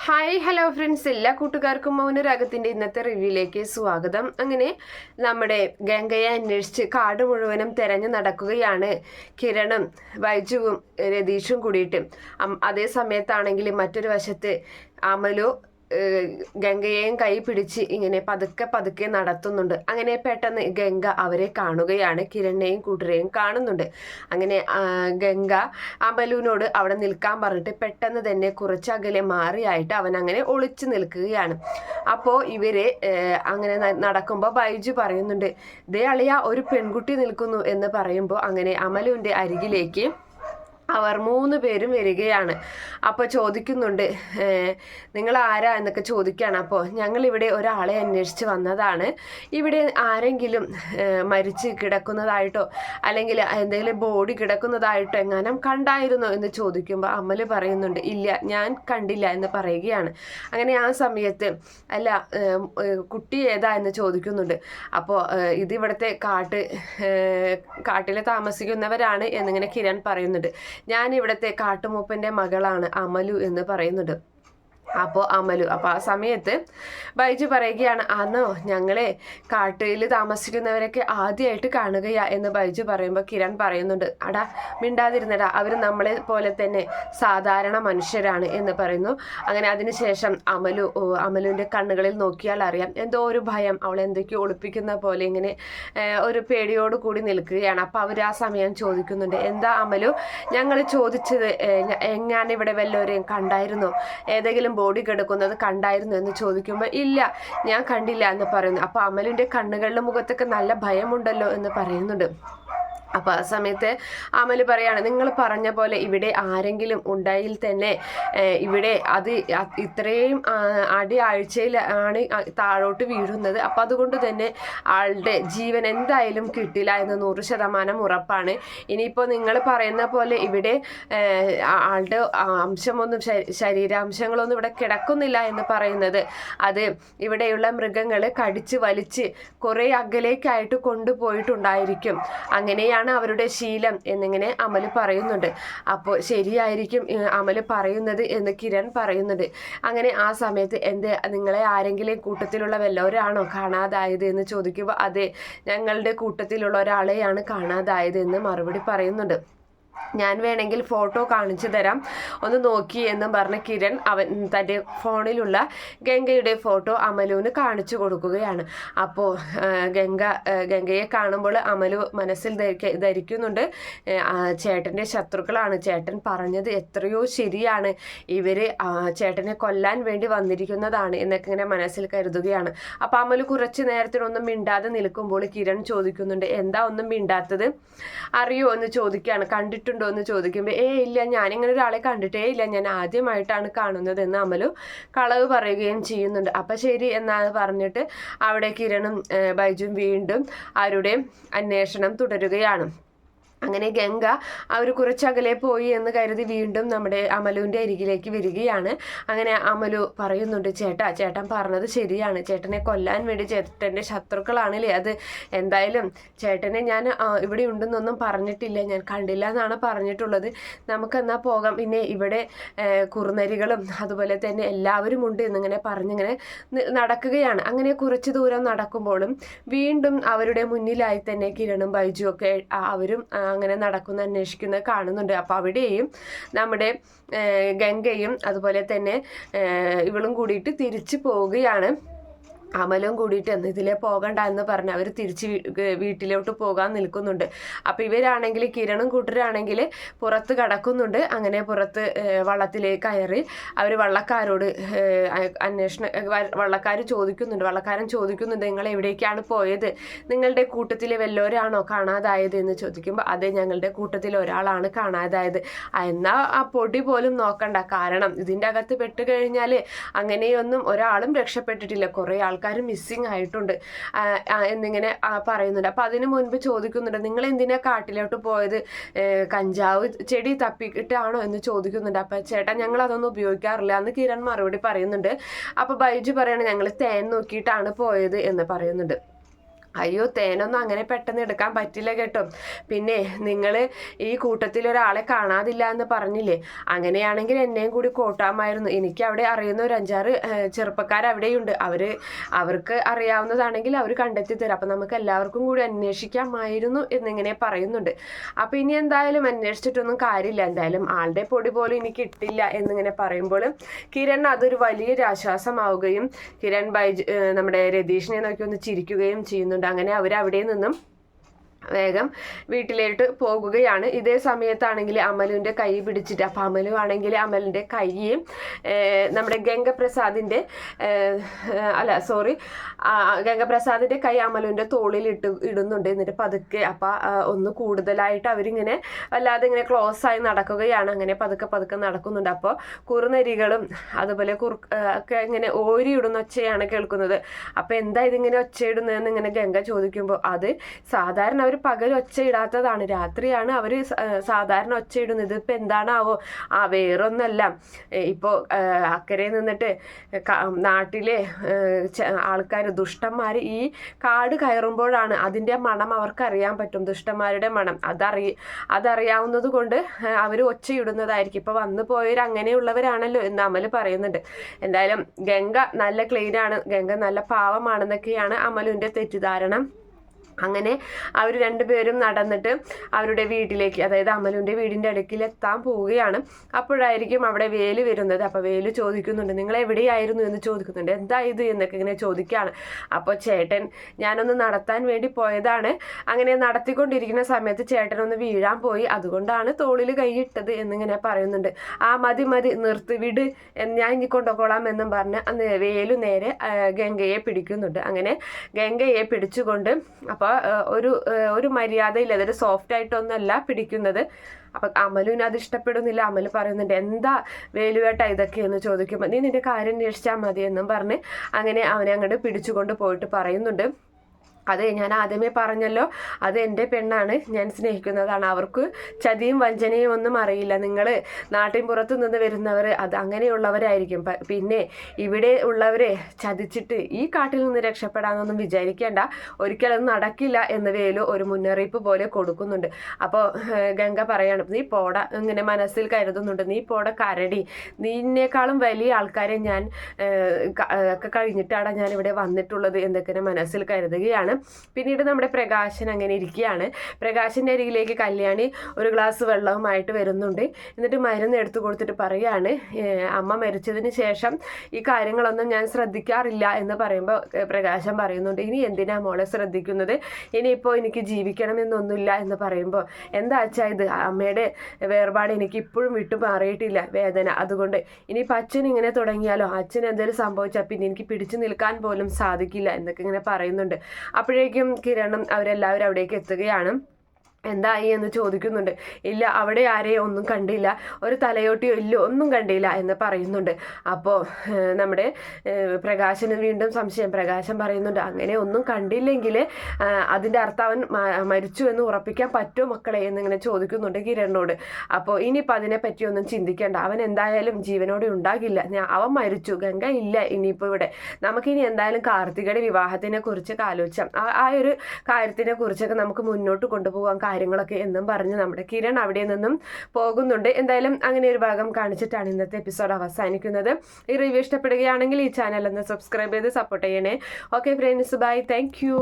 Hi hello friends, എല്ലാ കൂട്ടുകാർക്കും മൗനരാഗത്തിൻ്റെ ഇന്നത്തെ റിവ്യൂയിലേക്ക് സ്വാഗതം. അങ്ങനെ നമ്മുടെ ഗംഗയെ അന്വേഷിച്ച് കാട് മുഴുവനും തിരഞ്ഞു നടക്കുകയാണ് കിരണും വൈജുവും രതീഷും കൂടിയിട്ട്. അതേ സമയത്താണെങ്കിൽ മറ്റൊരു വശത്ത് അമലു ഗംഗയെയും കൈ പിടിച്ച് ഇങ്ങനെ പതുക്കെ പതുക്കെ നടത്തുന്നുണ്ട്. അങ്ങനെ പെട്ടെന്ന് ഗംഗ അവരെ കാണുകയാണ്, കിരണിനെയും കൂട്ടരെയും കാണുന്നുണ്ട്. അങ്ങനെ ഗംഗ അമലുവിനോട് അവിടെ നിൽക്കാൻ പറഞ്ഞിട്ട് പെട്ടെന്ന് തന്നെ കുറച്ചകലെ മാറിയായിട്ട് അവൻ അങ്ങനെ ഒളിച്ചു നിൽക്കുകയാണ്. അപ്പോൾ ഇവര് അങ്ങനെ നടക്കുമ്പോൾ ബൈജു പറയുന്നുണ്ട്, ദേ അളിയ ഒരു പെൺകുട്ടി നിൽക്കുന്നു എന്ന് പറയുമ്പോൾ അങ്ങനെ അമലുവിൻ്റെ അരികിലേക്ക് അവർ 3 പേരും വരികയാണ്. അപ്പോൾ ചോദിക്കുന്നുണ്ട്, നിങ്ങൾ ആരാ എന്നൊക്കെ ചോദിക്കുകയാണ്. അപ്പോൾ ഞങ്ങളിവിടെ ഒരാളെ അന്വേഷിച്ച് വന്നതാണ്. ഇവിടെ ആരെങ്കിലും മരിച്ച് കിടക്കുന്നതായിട്ടോ അല്ലെങ്കിൽ എന്തെങ്കിലും ബോഡി കിടക്കുന്നതായിട്ടോ എങ്ങാനും കണ്ടായിരുന്നോ എന്ന് ചോദിക്കുമ്പോൾ അമല് പറയുന്നുണ്ട്, ഇല്ല ഞാൻ കണ്ടില്ല എന്ന് പറയുകയാണ്. അങ്ങനെ ആ സമയത്ത് അല്ല കുട്ടി ഏതാ എന്ന് ചോദിക്കുന്നുണ്ട്. അപ്പോൾ ഇതിവിടുത്തെ കാട്ടിൽ താമസിക്കുന്നവരാണ് എന്നിങ്ങനെ കിരൺ പറയുന്നുണ്ട്. ഞാൻ ഇവിടുത്തെ കാട്ടുമൂപ്പൻ്റെ മകളാണ് അമലു എന്ന് പറയുന്നുണ്ട്. അപ്പോൾ ആ സമയത്ത് ബൈജു പറയുകയാണ്, ആന്നോ ഞങ്ങളെ കാട്ടിൽ താമസിക്കുന്നവരൊക്കെ ആദ്യമായിട്ട് കാണുകയാ എന്ന് ബൈജു പറയുമ്പോൾ കിരൺ പറയുന്നുണ്ട്, അടാ മിണ്ടാതിരുന്നടാ, അവർ നമ്മളെ പോലെ തന്നെ സാധാരണ മനുഷ്യരാണ് എന്ന് പറയുന്നു. അങ്ങനെ അതിനുശേഷം അമലുവിൻ്റെ കണ്ണുകളിൽ നോക്കിയാൽ അറിയാം എന്തോ ഒരു ഭയം, അവൾ എന്തൊക്കെയോ ഒളിപ്പിക്കുന്ന പോലെ ഇങ്ങനെ ഒരു പേടിയോട് കൂടി നിൽക്കുകയാണ്. അപ്പോൾ അവർ ആ സമയം ചോദിക്കുന്നുണ്ട്, എന്താ അമലു, ഞങ്ങൾ ചോദിച്ചത് ഞാനിവിടെ വല്ലവരെയും കണ്ടായിരുന്നോ, ഏതെങ്കിലും ബോഡി കിടക്കുന്നത് കണ്ടായിരുന്നു എന്ന് ചോദിക്കുമ്പോൾ ഇല്ല ഞാൻ കണ്ടില്ല എന്ന് പറയുന്നു. അപ്പോൾ അമലിൻ്റെ കണ്ണുകളുടെ മുഖത്തൊക്കെ നല്ല ഭയമുണ്ടല്ലോ എന്ന് പറയുന്നുണ്ട്. അപ്പോൾ ആ സമയത്ത് അമല് പറയാണ്, നിങ്ങൾ പറഞ്ഞ പോലെ ഇവിടെ ആരെങ്കിലും ഉണ്ടായിൽ തന്നെ ഇവിടെ അത് ഇത്രയും ആഴ്ചയിൽ ആണ് താഴോട്ട് വീഴുന്നത്. അപ്പോൾ അതുകൊണ്ട് തന്നെ ആളുടെ ജീവൻ എന്തായാലും കിട്ടില്ല എന്ന് 100% ഉറപ്പാണ്. ഇനിയിപ്പോൾ നിങ്ങൾ പറയുന്ന പോലെ ഇവിടെ ആളുടെ അംശമൊന്നും ശരീരാംശങ്ങളൊന്നും ഇവിടെ കിടക്കുന്നില്ല എന്ന് പറയുന്നത് അത് ഇവിടെയുള്ള മൃഗങ്ങൾ കടിച്ച് വലിച്ച് കുറേ അകലേക്കായിട്ട് കൊണ്ടുപോയിട്ടുണ്ടായിരിക്കും, അങ്ങനെയാണ് അവരുടെ ശീലം എന്നിങ്ങനെ അമല് പറയുന്നുണ്ട്. അപ്പോൾ ശരിയായിരിക്കും അമല് പറയുന്നത് എന്ന് കിരൺ പറയുന്നുണ്ട്. അങ്ങനെ ആ സമയത്ത് നിങ്ങളെ ആരെങ്കിലും കൂട്ടത്തിലുള്ള വല്ലവരാണോ കാണാതായത് എന്ന് ചോദിക്കുമ്പോൾ അതെ ഞങ്ങളുടെ കൂട്ടത്തിലുള്ള ഒരാളെയാണ് കാണാതായത് എന്ന് മറുപടി പറയുന്നുണ്ട്. ഞാൻ വേണമെങ്കിൽ ഫോട്ടോ കാണിച്ചു തരാം, ഒന്ന് നോക്കി എന്നും പറഞ്ഞ കിരൺ തൻ്റെ ഫോണിലുള്ള ഗംഗയുടെ ഫോട്ടോ അമലുവിന് കാണിച്ചു കൊടുക്കുകയാണ്. അപ്പോൾ ഗംഗയെ കാണുമ്പോൾ അമലു മനസ്സിൽ ധരിക്കുന്നുണ്ട്, ചേട്ടൻ്റെ ശത്രുക്കളാണ്, ചേട്ടൻ പറഞ്ഞത് എത്രയോ ശരിയാണ്, ഇവർ ചേട്ടനെ കൊല്ലാൻ വേണ്ടി വന്നിരിക്കുന്നതാണ് എന്നൊക്കെ ഇങ്ങനെ മനസ്സിൽ കരുതുകയാണ്. അപ്പോൾ അമലു കുറച്ച് നേരത്തിനൊന്നും മിണ്ടാതെ നിൽക്കുമ്പോൾ കിരൺ ചോദിക്കുന്നുണ്ട്, എന്താ ഒന്നും മിണ്ടാത്തത്, അറിയോ എന്ന് ചോദിക്കുകയാണ്. കണ്ടിട്ടുണ്ടോ എന്ന് ചോദിക്കുമ്പോൾ ഇല്ല ഞാനിങ്ങനെ ഒരാളെ കണ്ടിട്ടേ ഇല്ല, ഞാൻ ആദ്യമായിട്ടാണ് കാണുന്നത് എന്ന് അമലു കളവ് പറയുകയും ചെയ്യുന്നുണ്ട്. അപ്പം ശരി എന്നാണ് പറഞ്ഞിട്ട് അവിടെ കിരണും ബൈജുവും വീണ്ടും അവരുടെ അന്വേഷണം തുടരുകയാണ്. അങ്ങനെ ഗംഗ അവർ കുറച്ചകലെ പോയി എന്ന് കരുതി വീണ്ടും നമ്മുടെ അമലുവിൻ്റെ അരികിലേക്ക് വരികയാണ്. അങ്ങനെ അമലു പറയുന്നുണ്ട്, ചേട്ടൻ പറഞ്ഞത് ശരിയാണ്, ചേട്ടനെ കൊല്ലാൻ വേണ്ടി ചേട്ടൻ്റെ ശത്രുക്കളാണല്ലേ, അത് എന്തായാലും ചേട്ടനെ ഞാൻ ഇവിടെ ഉണ്ടെന്നൊന്നും പറഞ്ഞിട്ടില്ല, ഞാൻ കണ്ടില്ല എന്നാണ് പറഞ്ഞിട്ടുള്ളത്, നമുക്കെന്നാൽ പോകാം, പിന്നെ ഇവിടെ കുറുനരികളും അതുപോലെ തന്നെ എല്ലാവരും ഉണ്ട് എന്നിങ്ങനെ പറഞ്ഞിങ്ങനെ നടക്കുകയാണ്. അങ്ങനെ കുറച്ച് ദൂരം നടക്കുമ്പോഴും വീണ്ടും അവരുടെ മുന്നിലായി തന്നെ കിരണും ബൈജു ഒക്കെ അവരും അങ്ങനെ അന്വേഷിക്കുന്നത് കാണുന്നുണ്ട്. അപ്പോൾ അവിടെയും നമ്മുടെ ഗംഗയും അതുപോലെ തന്നെ ഇവളും കൂടിയിട്ട് തിരിച്ചു പോവുകയാണ്. അമലും കൂടിയിട്ട് ഇതിലേ പോകണ്ട എന്ന് പറഞ്ഞ് അവർ തിരിച്ച് വീട്ടിലോട്ട് പോകാൻ നിൽക്കുന്നുണ്ട്. അപ്പോൾ ഇവരാണെങ്കിൽ കിരണും കൂട്ടരാണെങ്കിൽ പുറത്ത് കടക്കുന്നുണ്ട്. അങ്ങനെ പുറത്ത് വള്ളത്തിലേക്ക് കയറി അവർ വള്ളക്കാരോട് വള്ളക്കാരൻ ചോദിക്കുന്നുണ്ട് നിങ്ങൾ എവിടേക്കാണ് പോയത്, നിങ്ങളുടെ കൂട്ടത്തിലെ വല്ലവരാണോ കാണാതായത് എന്ന് ചോദിക്കുമ്പോൾ അതെ ഞങ്ങളുടെ കൂട്ടത്തിൽ ഒരാളാണ് കാണാതായത്, എന്നാൽ ആ പൊടി പോലും നോക്കണ്ട, കാരണം ഇതിൻ്റെ അകത്ത് പെട്ട് കഴിഞ്ഞാൽ അങ്ങനെയൊന്നും ഒരാളും രക്ഷപ്പെട്ടിട്ടില്ല, കുറേ ആൾക്കാർ മിസ്സിങ് ആയിട്ടുണ്ട് എന്നിങ്ങനെ പറയുന്നുണ്ട്. അപ്പം അതിനു മുൻപ് ചോദിക്കുന്നുണ്ട്, നിങ്ങൾ എന്തിനാ കാട്ടിലോട്ട് പോയത്, കഞ്ചാവ് ചെടി തപ്പിക്കിട്ടാണോ എന്ന് ചോദിക്കുന്നുണ്ട്. അപ്പം ചേട്ടാ ഞങ്ങൾ അതൊന്നും ഉപയോഗിക്കാറില്ല എന്ന് കിരൺ മറുപടി പറയുന്നുണ്ട്. അപ്പോൾ ബൈജു പറയണ ഞങ്ങൾ തേൻ നോക്കിയിട്ടാണ് പോയത് എന്ന് പറയുന്നുണ്ട്. അയ്യോ തേനൊന്നും അങ്ങനെ പെട്ടെന്ന് എടുക്കാൻ പറ്റില്ല കേട്ടോ. പിന്നെ നിങ്ങൾ ഈ കൂട്ടത്തിൽ ഒരാളെ കാണാതില്ല എന്ന് പറഞ്ഞില്ലേ, അങ്ങനെയാണെങ്കിൽ എന്നെയും കൂടി കൂട്ടാമായിരുന്നു. എനിക്ക് അവിടെ അറിയുന്ന ഒരു 5-6 ചെറുപ്പക്കാർ അവിടെയുണ്ട്. അവർക്ക് അറിയാവുന്നതാണെങ്കിൽ അവർ കണ്ടെത്തി തരാം. അപ്പം നമുക്ക് എല്ലാവർക്കും കൂടി അന്വേഷിക്കാമായിരുന്നു എന്നിങ്ങനെ പറയുന്നുണ്ട്. അപ്പം ഇനി എന്തായാലും അന്വേഷിച്ചിട്ടൊന്നും കാര്യമില്ല, എന്തായാലും ആളുടെ പൊടി പോലും എനിക്ക് ഇട്ടില്ല എന്നിങ്ങനെ പറയുമ്പോൾ കിരൺ അതൊരു വലിയൊരു ആശ്വാസമാവുകയും കിരൺ നമ്മുടെ രതീഷിനെ നോക്കി ഒന്ന് ചിരിക്കുകയും ചെയ്യുന്നുണ്ട്. അങ്ങനെ അവരവിടെ നിന്നും വേഗം വീട്ടിലേക്ക് പോകുകയാണ്. ഇതേ സമയത്താണെങ്കിൽ അമലുവിൻ്റെ കൈ പിടിച്ചിട്ട്, അപ്പം അമലു ആണെങ്കിൽ അമലിൻ്റെ കൈ നമ്മുടെ ഗംഗപ്രസാദിൻ്റെ ഗംഗപ്രസാദിൻ്റെ കൈ അമലുവിൻ്റെ തോളിൽ ഇടുന്നുണ്ട്. എന്നിട്ട് പതുക്കെ അപ്പം ഒന്ന് കൂടുതലായിട്ട് അവരിങ്ങനെ വല്ലാതെ ഇങ്ങനെ ക്ലോസ് ആയി നടക്കുകയാണ്. അങ്ങനെ പതുക്കെ നടക്കുന്നുണ്ട്. അപ്പോൾ കുറുനരികളും അതുപോലെ ഒക്കെ ഇങ്ങനെ ഓരിയിടുന്ന ഒച്ചയാണ് കേൾക്കുന്നത്. അപ്പം എന്താ ഇതിങ്ങനെ ഒച്ചയിടുന്നതെന്ന് ഇങ്ങനെ ഗംഗ ചോദിക്കുമ്പോൾ അത് സാധാരണ അവർ പകൽ ഒച്ചയിടാത്തതാണ്, രാത്രിയാണ് അവർ സാധാരണ ഒച്ചയിടുന്നത്. ഇതിപ്പോൾ എന്താണാവോ? വേറൊന്നല്ല, ഇപ്പോൾ അക്കരെ നിന്നിട്ട് നാട്ടിലെ ആൾക്കാർ ദുഷ്ടന്മാർ ഈ കാട് കയറുമ്പോഴാണ് അതിൻ്റെ മണം അവർക്കറിയാൻ പറ്റും, ദുഷ്ടന്മാരുടെ മണം. അതറിയാവുന്നത് കൊണ്ട് അവർ ഒച്ചയിടുന്നതായിരിക്കും. ഇപ്പോൾ വന്നു പോയവർ അങ്ങനെയുള്ളവരാണല്ലോ എന്ന് അമൽ പറയുന്നുണ്ട്. എന്തായാലും ഗംഗ നല്ല ക്ലീനാണ്, ഗംഗ നല്ല പാവമാണെന്നൊക്കെയാണ് അമലുവിൻ്റെ തെറ്റിദ്ധാരണ. അങ്ങനെ അവർ രണ്ടുപേരും നടന്നിട്ട് അവരുടെ വീട്ടിലേക്ക്, അതായത് അമലുവിൻ്റെ വീടിൻ്റെ അടുക്കിൽ എത്താൻ പോവുകയാണ്. അപ്പോഴായിരിക്കും അവിടെ വേലു വരുന്നത്. അപ്പോൾ വേലു ചോദിക്കുന്നുണ്ട്, നിങ്ങൾ എവിടെയായിരുന്നു എന്ന് ചോദിക്കുന്നുണ്ട്. എന്താ ഇത് എന്നൊക്കെ ഇങ്ങനെ ചോദിക്കുകയാണ്. അപ്പോൾ ചേട്ടൻ ഞാനൊന്ന് നടത്താൻ വേണ്ടി പോയതാണ്, അങ്ങനെ നടത്തിക്കൊണ്ടിരിക്കുന്ന സമയത്ത് ചേട്ടനൊന്ന് വീഴാൻ പോയി, അതുകൊണ്ടാണ് തോളിൽ കൈയിട്ടത് എന്നിങ്ങനെ പറയുന്നുണ്ട്. മതി നിർത്തി വിട്, ഞാൻ ഇനി കൊണ്ടുപോകോളാം എന്നും പറഞ്ഞ് വേലു നേരെ ഗംഗയെ പിടിക്കുന്നുണ്ട്. അങ്ങനെ ഗംഗയെ പിടിച്ചുകൊണ്ട് അപ്പോൾ ഒരു മര്യാദയില്ല, അതൊരു സോഫ്റ്റ് ആയിട്ടൊന്നല്ല പിടിക്കുന്നത്. അപ്പം അമലുവിന് അത് ഇഷ്ടപ്പെടുന്നില്ല. അമൽ പറയുന്നുണ്ട്, എന്താ വേലുവേട്ട ഇതൊക്കെയെന്ന് ചോദിക്കുമ്പോൾ നീ നിന്റെ കാര്യം അന്വേഷിച്ചാൽ മതി എന്നും പറഞ്ഞ് അങ്ങനെ അവനെ അങ്ങോട്ട് പിടിച്ചുകൊണ്ട് പോയിട്ട് പറയുന്നുണ്ട്, അതെ ഞാൻ ആദ്യമേ പറഞ്ഞല്ലോ, അത് എൻ്റെ പെണ്ണാണ്, ഞാൻ സ്നേഹിക്കുന്നതാണ്, അവർക്ക് ചതിയും വഞ്ചനയും ഒന്നും അറിയില്ല. നിങ്ങൾ നാട്ടിൻ പുറത്തു നിന്ന് വരുന്നവർ അത് അങ്ങനെയുള്ളവരായിരിക്കും. പിന്നെ ഇവിടെ ഉള്ളവരെ ചതിച്ചിട്ട് ഈ കാട്ടിൽ നിന്ന് രക്ഷപ്പെടാനൊന്നും വിചാരിക്കേണ്ട, ഒരിക്കലും നടക്കില്ല എന്ന് വേലു ഒരു മുന്നറിയിപ്പ് പോലെ കൊടുക്കുന്നുണ്ട്. അപ്പോൾ ഗംഗ പറയണം, നീ പോട, ഇങ്ങനെ മനസ്സിൽ കരുതുന്നുണ്ട്, നീ പോട കരടി, നിന്നേക്കാളും വലിയ ആൾക്കാരെ ഞാൻ ഒക്കെ കഴിഞ്ഞിട്ടാണ് ഞാൻ ഇവിടെ വന്നിട്ടുള്ളത് എന്നൊക്കെ മനസ്സിൽ കരുതുകയാണ്. പിന്നീട് നമ്മുടെ പ്രകാശൻ അങ്ങനെ ഇരിക്കുകയാണ്. പ്രകാശിൻ്റെ അരികിലേക്ക് കല്യാണി ഒരു ഗ്ലാസ് വെള്ളവുമായിട്ട് വരുന്നുണ്ട്. എന്നിട്ട് മരുന്ന് എടുത്തു കൊടുത്തിട്ട് പറയാണ്, അമ്മ മരിച്ചതിന് ശേഷം ഈ കാര്യങ്ങളൊന്നും ഞാൻ ശ്രദ്ധിക്കാറില്ല എന്ന് പറയുമ്പോൾ പ്രകാശൻ പറയുന്നുണ്ട്, ഇനി എന്തിനാ മോളെ ശ്രദ്ധിക്കുന്നത്, ഇനിയിപ്പോൾ എനിക്ക് ജീവിക്കണമെന്നൊന്നുമില്ല എന്ന് പറയുമ്പോൾ എന്താ അച്ഛാ ഇത്, അമ്മയുടെ വേർപാട് എനിക്ക് ഇപ്പോഴും വിട്ടു മാറിയിട്ടില്ല വേദന, അതുകൊണ്ട് ഇനിയിപ്പോൾ അച്ഛൻ ഇങ്ങനെ തുടങ്ങിയാലോ, അച്ഛൻ എന്തെങ്കിലും സംഭവിച്ചാൽ പിന്നെ എനിക്ക് പിടിച്ചു നിൽക്കാൻ പോലും സാധിക്കില്ല എന്നൊക്കെ ഇങ്ങനെ പറയുന്നുണ്ട്. അപ്പോഴേക്കും കിരണും അവരെല്ലാവരും അവിടേക്ക് എത്തുകയാണ്. എന്തായി എന്ന് ചോദിക്കുന്നുണ്ട്. ഇല്ല, അവിടെ ആരെയും ഒന്നും കണ്ടില്ല, ഒരു തലയോട്ടിയോ ഇല്ലോ ഒന്നും കണ്ടില്ല എന്ന് പറയുന്നുണ്ട്. അപ്പോൾ നമ്മുടെ പ്രകാശന് വീണ്ടും സംശയം. പ്രകാശൻ പറയുന്നുണ്ട്, അങ്ങനെ ഒന്നും കണ്ടില്ലെങ്കിൽ അതിൻ്റെ അർത്ഥം അവൻ മരിച്ചു എന്ന് ഉറപ്പിക്കാൻ പറ്റുമോ മക്കളെ എന്നിങ്ങനെ ചോദിക്കുന്നുണ്ട് കിരണിനോട്. അപ്പോൾ ഇനിയിപ്പോൾ അതിനെ പറ്റിയൊന്നും ചിന്തിക്കേണ്ട, അവൻ എന്തായാലും ജീവനോടെ ഉണ്ടാകില്ല, അവൻ മരിച്ചു, ഗംഗ ഇല്ല ഇനിയിപ്പോൾ ഇവിടെ, നമുക്കിനി എന്തായാലും കാർത്തികയുടെ വിവാഹത്തിനെ കുറിച്ചൊക്കെ ആലോചിച്ചാം, ആ ഒരു കാര്യത്തിനെ കുറിച്ചൊക്കെ നമുക്ക് മുന്നോട്ട് കൊണ്ടുപോകാൻ കാര്യങ്ങളൊക്കെ എന്നും പറഞ്ഞ് നമ്മുടെ കിരൺ അവിടെ നിന്നും പോകുന്നുണ്ട്. എന്തായാലും അങ്ങനെ ഒരു ഭാഗം കാണിച്ചിട്ടാണ് ഇന്നത്തെ എപ്പിസോഡ് അവസാനിക്കുന്നത്. ഈ റിവ്യൂ ഇഷ്ടപ്പെടുകയാണെങ്കിൽ ഈ ചാനൽ ഒന്ന് സബ്സ്ക്രൈബ് ചെയ്ത് സപ്പോർട്ട് ചെയ്യണേ. Okay friends, bye, thank U.